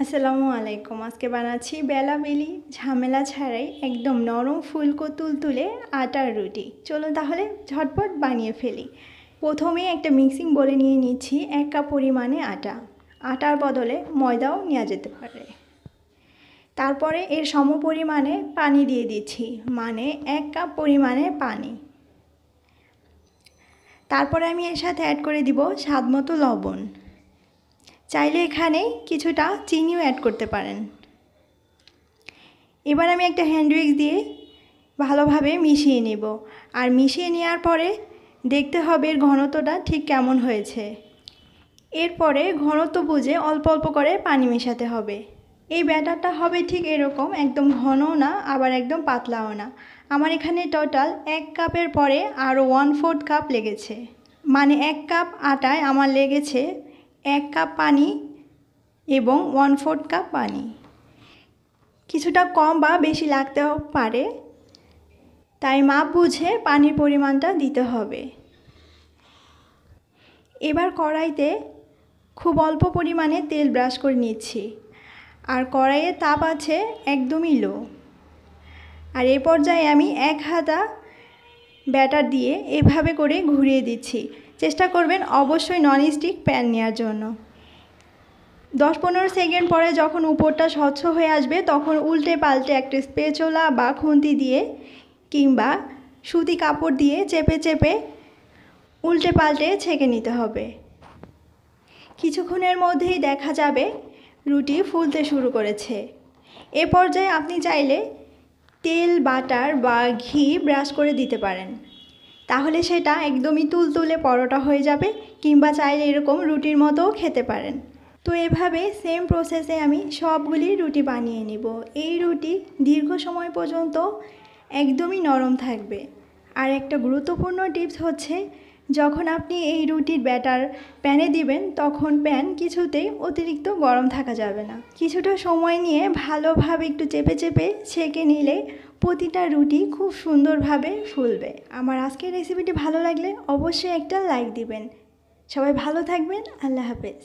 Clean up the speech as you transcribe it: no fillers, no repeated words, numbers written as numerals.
আসসালামু আলাইকুম। আজকে বানাচ্ছি বেলাবেলি ঝামেলা ছাড়াই একদম নরম ফুলকো তুলতুলে আটার রুটি। চলুন তাহলে ঝটপট বানিয়ে ফেলি। প্রথমে একটা মিক্সিং বোলে নিয়ে নিচ্ছি 1 কাপ পরিমাণে আটা। আটার বদলে ময়দাও নেওয়া যেতে পারে। তারপরে এর সম পরিমাণে পানি দিয়ে দিচ্ছি, মানে 1 কাপ পরিমাণে পানি। তারপরে আমি এর সাথে অ্যাড করে দিব স্বাদমতো লবণ। চাইলে এখানে কিছুটা চিনিও অ্যাড করতে পারেন। এবার আমি একটা হ্যান্ড উইক্স দিয়ে ভালোভাবে মিশিয়ে নেব। আর মিশিয়ে নেওয়ার পরে দেখতে হবে এর ঘনত্বটা ঠিক কেমন হয়েছে। এরপরে ঘনত্ব বুঝে অল্প অল্প করে পানি মেশাতে হবে। এই ব্যাটারটা হবে ঠিক এরকম, একদম ঘনও না আবার একদম পাতলাও না। আমার এখানে টোটাল 1 কাপের পরে আরও 1/4 কাপ লেগেছে, মানে 1 কাপ আটায় আমার লেগেছে 1 কাপ পানি এবং 1/4 কাপ পানি। কিছুটা কম বা বেশি লাগতেও পারে, তাই মাপ বুঝে পানির পরিমাণটা দিতে হবে। এবার কড়াইতে খুব অল্প পরিমাণে তেল ব্রাশ করে নিচ্ছি। আর কড়াইয়ের তাপ আছে একদমই লো। আর এই পর্যায়ে আমি 1 হাতা ব্যাটার দিয়ে এভাবে করে ঘুরিয়ে দিচ্ছি। চেষ্টা করবেন অবশ্যই ননস্টিক প্যান নেওয়ার জন্য। 10-15 সেকেন্ড পরে যখন উপরটা স্বচ্ছ হয়ে আসবে তখন উল্টে পাল্টে একটা স্প্যাচুলা বা খুন্তি দিয়ে কিংবা সুতি কাপড় দিয়ে চেপে চেপে উল্টে পাল্টে ছেঁকে নিতে হবে। কিছুক্ষণের মধ্যেই দেখা যাবে রুটি ফুলতে শুরু করেছে। এ পর্যায়ে আপনি চাইলে তেল, বাটার বা ঘি ব্রাশ করে দিতে পারেন, তাহলে সেটা একদমই তুলতুলে পরোটা হয়ে যাবে, কিংবা চাইলে এরকম রুটির মতোও খেতে পারেন। তো এভাবে সেম প্রসেসে আমি সবগুলি রুটি বানিয়ে নিব। এই রুটি দীর্ঘ সময় পর্যন্ত একদমই নরম থাকবে। আর একটা গুরুত্বপূর্ণ টিপস হচ্ছে, যখন আপনি এই রুটির ব্যাটার প্যানে দিবেন তখন প্যান কিছুতেই অতিরিক্ত গরম থাকা যাবে না। কিছুটা সময় নিয়ে ভালোভাবে একটু চেপে চেপে ছেঁকে নিলে প্রতিটা রুটি খুব সুন্দরভাবে ফুলবে। আমার আজকের রেসিপিটি ভালো লাগলে অবশ্যই একটা লাইক দিবেন। সবাই ভালো থাকবেন। আল্লাহ হাফেজ।